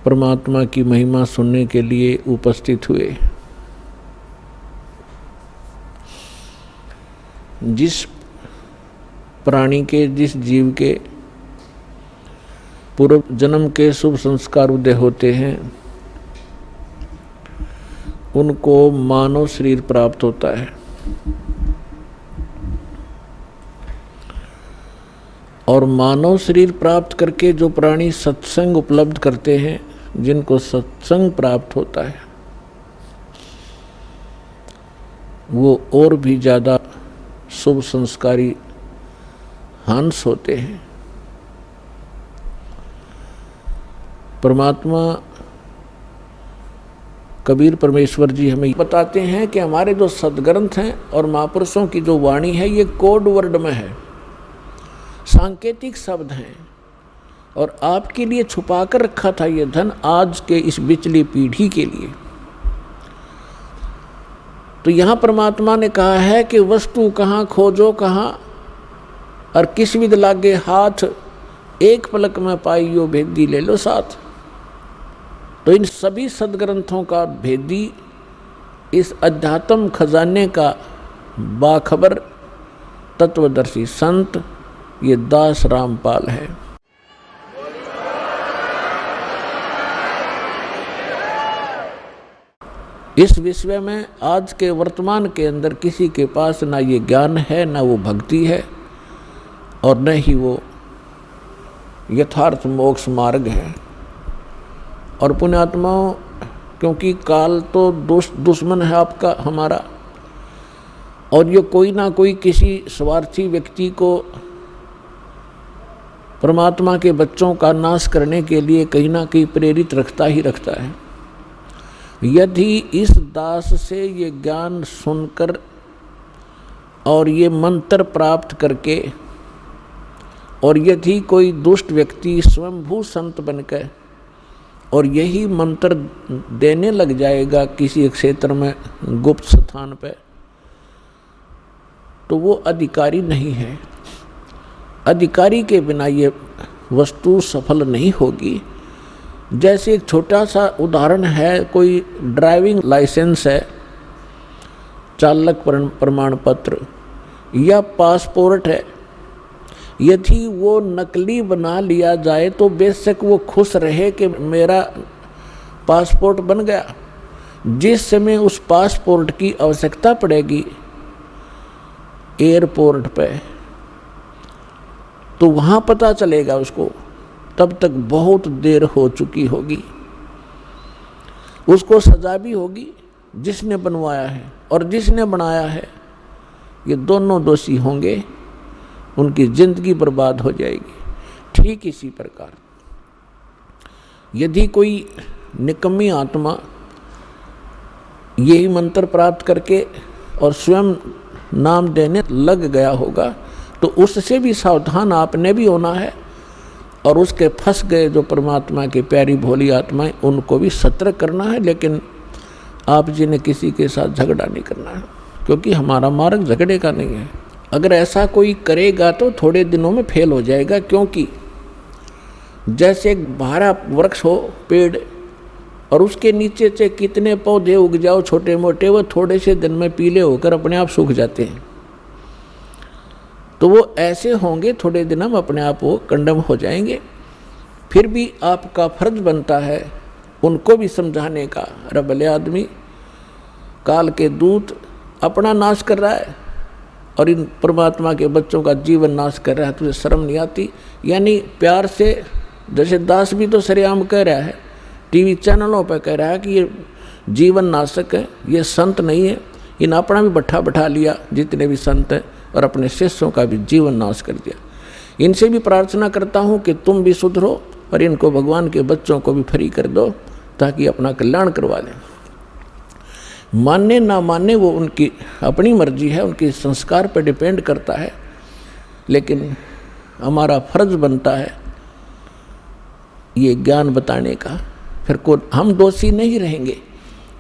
परमात्मा की महिमा सुनने के लिए उपस्थित हुए। जिस प्राणी के, जिस जीव के पूर्व जन्म के शुभ संस्कार उदय होते हैं उनको मानव शरीर प्राप्त होता है। और मानव शरीर प्राप्त करके जो प्राणी सत्संग उपलब्ध करते हैं, जिनको सत्संग प्राप्त होता है, वो और भी ज़्यादा शुभ संस्कारी हंस होते हैं। परमात्मा कबीर परमेश्वर जी हमें बताते हैं कि हमारे जो सदग्रंथ हैं और महापुरुषों की जो वाणी है ये कोड वर्ड में है, सांकेतिक शब्द हैं, और आपके लिए छुपा कर रखा था ये धन आज के इस बिचली पीढ़ी के लिए। तो यहाँ परमात्मा ने कहा है कि वस्तु कहाँ खोजो कहाँ, और किस विध लागे हाथ, एक पलक में पाइयो भेदी ले लो साथ। तो इन सभी सदग्रंथों का भेदी, इस अध्यात्म खजाने का बाखबर तत्वदर्शी संत ये दास रामपाल है। इस विश्व में आज के वर्तमान के अंदर किसी के पास ना ये ज्ञान है, ना वो भक्ति है, और न ही वो यथार्थ मोक्ष मार्ग है। और पुण्यात्माओं, क्योंकि काल तो दुश्मन है आपका हमारा, और ये कोई ना कोई किसी स्वार्थी व्यक्ति को परमात्मा के बच्चों का नाश करने के लिए कहीं ना कहीं प्रेरित रखता ही रखता है। यदि इस दास से ये ज्ञान सुनकर और ये मंत्र प्राप्त करके, और यदि कोई दुष्ट व्यक्ति स्वयंभू संत बनकर और यही मंत्र देने लग जाएगा किसी क्षेत्र में गुप्त स्थान पे, तो वो अधिकारी नहीं है। अधिकारी के बिना ये वस्तु सफल नहीं होगी। जैसे एक छोटा सा उदाहरण है, कोई ड्राइविंग लाइसेंस है, चालक प्रमाण पत्र या पासपोर्ट है, यदि वो नकली बना लिया जाए तो बेशक वो खुश रहे कि मेरा पासपोर्ट बन गया। जिस समय उस पासपोर्ट की आवश्यकता पड़ेगी एयरपोर्ट पे, तो वहाँ पता चलेगा उसको, तब तक बहुत देर हो चुकी होगी। उसको सजा भी होगी जिसने बनवाया है और जिसने बनाया है, ये दोनों दोषी होंगे, उनकी जिंदगी बर्बाद हो जाएगी। ठीक इसी प्रकार यदि कोई निकम्मी आत्मा यही मंत्र प्राप्त करके और स्वयं नाम देने लग गया होगा, तो उससे भी सावधान आपने भी होना है, और उसके फंस गए जो परमात्मा के प्यारी भोली आत्माएं, उनको भी सतर्क करना है। लेकिन आप जी ने किसी के साथ झगड़ा नहीं करना है, क्योंकि हमारा मार्ग झगड़े का नहीं है। अगर ऐसा कोई करेगा तो थोड़े दिनों में फेल हो जाएगा, क्योंकि जैसे एक बड़ा वृक्ष हो, पेड़, और उसके नीचे से कितने पौधे उग जाओ छोटे मोटे, वो थोड़े से दिन में पीले होकर अपने आप सूख जाते हैं। तो वो ऐसे होंगे, थोड़े दिन में अपने आप वो कंडम हो जाएंगे। फिर भी आपका फर्ज बनता है उनको भी समझाने का। अरे भले आदमी, काल के दूत अपना नाश कर रहा है और इन परमात्मा के बच्चों का जीवन नाश कर रहा है, तुझे शर्म नहीं आती? यानी प्यार से, जैसे दास भी तो सरेआम कह रहा है, टीवी चैनलों पर कह रहा है कि ये जीवन नाशक है, ये संत नहीं है। इन अपना भी बैठा लिया जितने भी संत हैं, और अपने शिष्यों का भी जीवन नाश कर दिया। इनसे भी प्रार्थना करता हूँ कि तुम भी सुधरो और इनको भगवान के बच्चों को भी फ्री कर दो, ताकि अपना कल्याण करवा लें। मानने ना मानने वो उनकी अपनी मर्जी है, उनके संस्कार पर डिपेंड करता है। लेकिन हमारा फर्ज बनता है ये ज्ञान बताने का। फिर हम दोषी नहीं रहेंगे।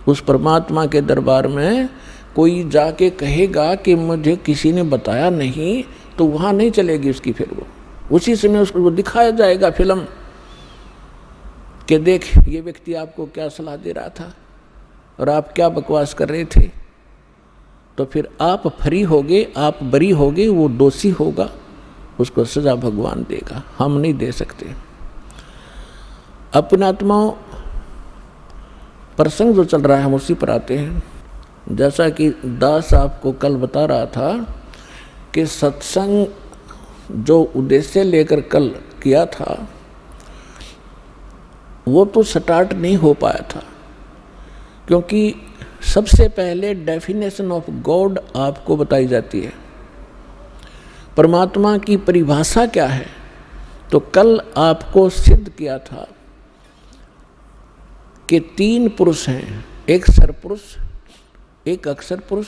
उस परमात्मा के दरबार में कोई जाके कहेगा कि मुझे किसी ने बताया नहीं, तो वहाँ नहीं चलेगी उसकी। फिर वो उसी समय उसको दिखाया जाएगा फिल्म कि देख ये व्यक्ति आपको क्या सलाह दे रहा था और आप क्या बकवास कर रहे थे, तो फिर आप फ्री होगे, आप बरी होगे, वो दोषी होगा, उसको सजा भगवान देगा, हम नहीं दे सकते। अपने आत्माओं, प्रसंग जो चल रहा है हम उसी पर आते हैं। जैसा कि दास आपको कल बता रहा था कि सत्संग जो उद्देश्य लेकर कल किया था वो तो स्टार्ट नहीं हो पाया था, क्योंकि सबसे पहले डेफिनेशन ऑफ गॉड आपको बताई जाती है, परमात्मा की परिभाषा क्या है। तो कल आपको सिद्ध किया था कि 3 पुरुष हैं, एक सरपुरुष, एक अक्षर पुरुष,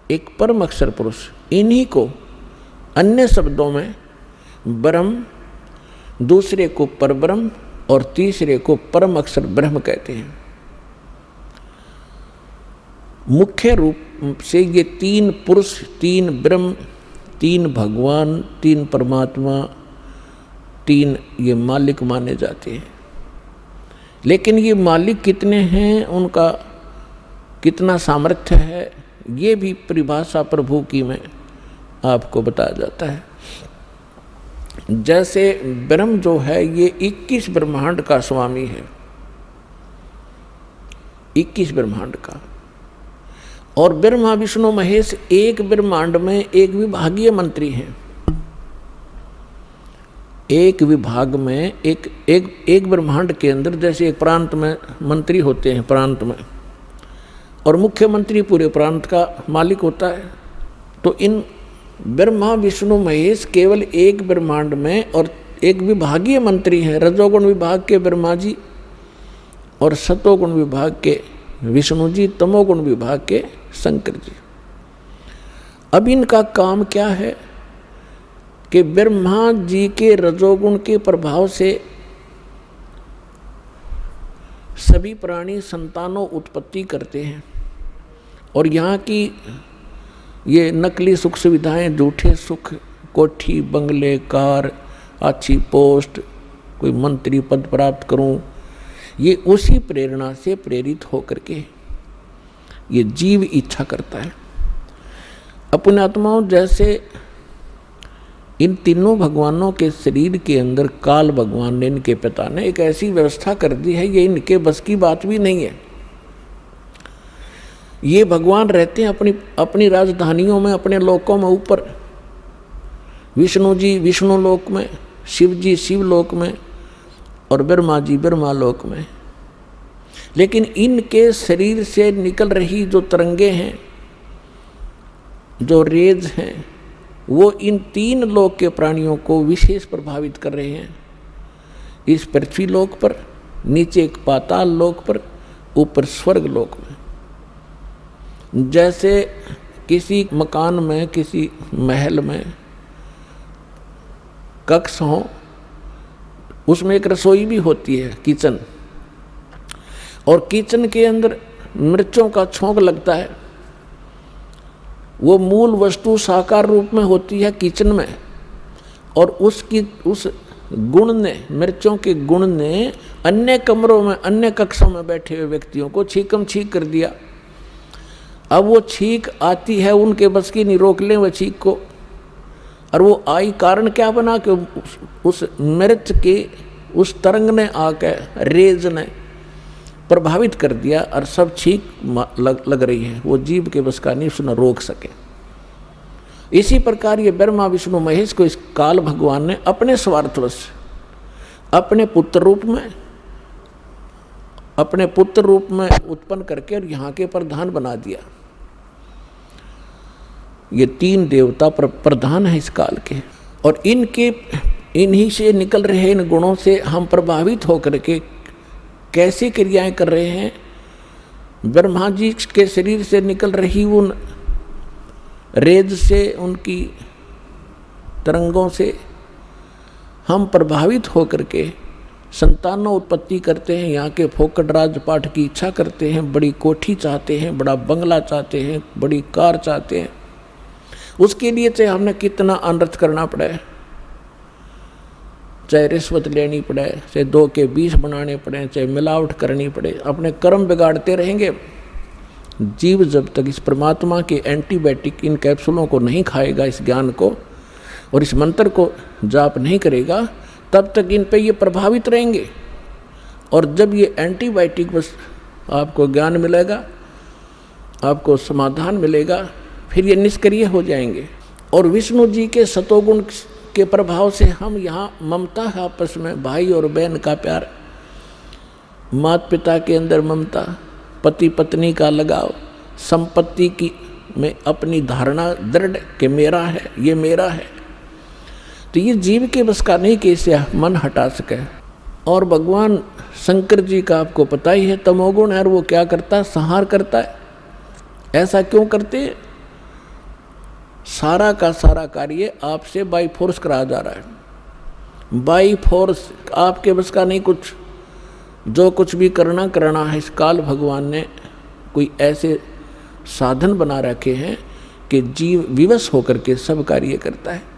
एक परम अक्षर पुरुष। इन्हीं को अन्य शब्दों में ब्रह्म, दूसरे को परब्रह्म और तीसरे को परम अक्षर ब्रह्म कहते हैं। मुख्य रूप से ये 3 पुरुष, 3 ब्रह्म, 3 भगवान, 3 परमात्मा, 3 ये मालिक माने जाते हैं। लेकिन ये मालिक कितने हैं, उनका कितना सामर्थ्य है, ये भी परिभाषा प्रभु की में आपको बताया जाता है। जैसे ब्रह्म जो है ये 21 ब्रह्मांड का स्वामी है, 21 ब्रह्मांड का, और ब्रह्मा विष्णु महेश एक ब्रह्मांड में एक विभागीय मंत्री हैं। एक विभाग में एक ब्रह्मांड के अंदर जैसे एक प्रांत में मंत्री होते हैं, प्रांत में, और मुख्यमंत्री पूरे प्रांत का मालिक होता है। तो इन ब्रह्मा विष्णु महेश केवल एक ब्रह्मांड में और एक विभागीय मंत्री हैं, रजोगुण विभाग के ब्रह्मा जी और सतोगुण विभाग के विष्णु जी, तमोगुण विभाग के शंकर जी। अब इनका काम क्या है कि ब्रह्मा जी के रजोगुण के प्रभाव से सभी प्राणी संतानों उत्पत्ति करते हैं, और यहाँ की ये नकली सुख सुविधाएं, झूठे सुख, कोठी, बंगले, कार, अच्छी पोस्ट, कोई मंत्री पद प्राप्त करूं, ये उसी प्रेरणा से प्रेरित होकर के ये जीव इच्छा करता है। अपने आत्माओं, जैसे इन तीनों भगवानों के शरीर के अंदर काल भगवान ने, इनके पिता ने एक ऐसी व्यवस्था कर दी है, ये इनके बस की बात भी नहीं है। ये भगवान रहते हैं अपनी राजधानियों में, अपने लोकों में ऊपर, विष्णु जी विष्णु लोक में, शिव जी शिव लोक में, और ब्रह्मा जी ब्रह्मा लोक में। लेकिन इनके शरीर से निकल रही जो तरंगे हैं, जो रेज हैं, वो इन 3 लोक के प्राणियों को विशेष प्रभावित कर रहे हैं। इस पृथ्वी लोक पर, नीचे एक पाताल लोक पर, ऊपर स्वर्ग लोक में। जैसे किसी मकान में, किसी महल में कक्ष हो, उसमें एक रसोई भी होती है, किचन, और किचन के अंदर मिर्चों का छोंक लगता है। वो मूल वस्तु साकार रूप में होती है किचन में, और उस गुण ने, मिर्चों के गुण ने अन्य कमरों में, अन्य कक्षों में बैठे हुए व्यक्तियों को छीकम छीक कर दिया। अब वो छीक आती है, उनके बस की नहीं, रोक लें वह छीक को। और वो आई कारण क्या बना कि उस मिर्च के उस तरंग ने आकर, रेज ने प्रभावित कर दिया, और सब छीक लग रही है। वो जीव के बस का नहीं, उसने रोक सके। इसी प्रकार ये ब्रह्मा विष्णु महेश को इस काल भगवान ने अपने स्वार्थवश अपने पुत्र रूप में उत्पन्न करके और यहाँ के प्रधान बना दिया। ये 3 देवता प्रधान है इस काल के, और इन्हीं से निकल रहे इन गुणों से हम प्रभावित होकर के कैसी क्रियाएं कर रहे हैं। ब्रह्मा जी के शरीर से निकल रही उन रेज से, उनकी तरंगों से हम प्रभावित होकर के संतानों उत्पत्ति करते हैं, यहाँ के फोकट राजपाट की इच्छा करते हैं, बड़ी कोठी चाहते हैं, बड़ा बंगला चाहते हैं, बड़ी कार चाहते हैं। उसके लिए चाहे हमने कितना अनर्थ करना पड़े, चाहे रिश्वत लेनी पड़े, चाहे 2 के 20 बनाने पड़े, चाहे मिलावट करनी पड़े, अपने कर्म बिगाड़ते रहेंगे। जीव जब तक इस परमात्मा के एंटीबायोटिक इन कैप्सूलों को नहीं खाएगा, इस ज्ञान को और इस मंत्र को जाप नहीं करेगा, तब तक इन पे ये प्रभावित रहेंगे। और जब ये एंटीबायोटिक बस आपको ज्ञान मिलेगा, आपको समाधान मिलेगा, फिर ये निष्क्रिय हो जाएंगे। और विष्णु जी के सतोगुण के प्रभाव से हम यहाँ ममता है आपस में, भाई और बहन का प्यार, माता पिता के अंदर ममता, पति पत्नी का लगाव, संपत्ति की में अपनी धारणा दृढ़ कि मेरा है, ये मेरा है, तो ये जीव के बस का नहीं कि इसे मन हटा सके। और भगवान शंकर जी का आपको पता ही है, तमोगुण है, और वो क्या करता है, संहार करता है। ऐसा क्यों करते हैं? सारा का सारा कार्य आपसे बाई फोर्स कराया जा रहा है, बाई फोर्स, आपके बस का नहीं कुछ। जो कुछ भी करना है, इस काल भगवान ने कोई ऐसे साधन बना रखे हैं कि जीव विवश होकर के सब कार्य करता है।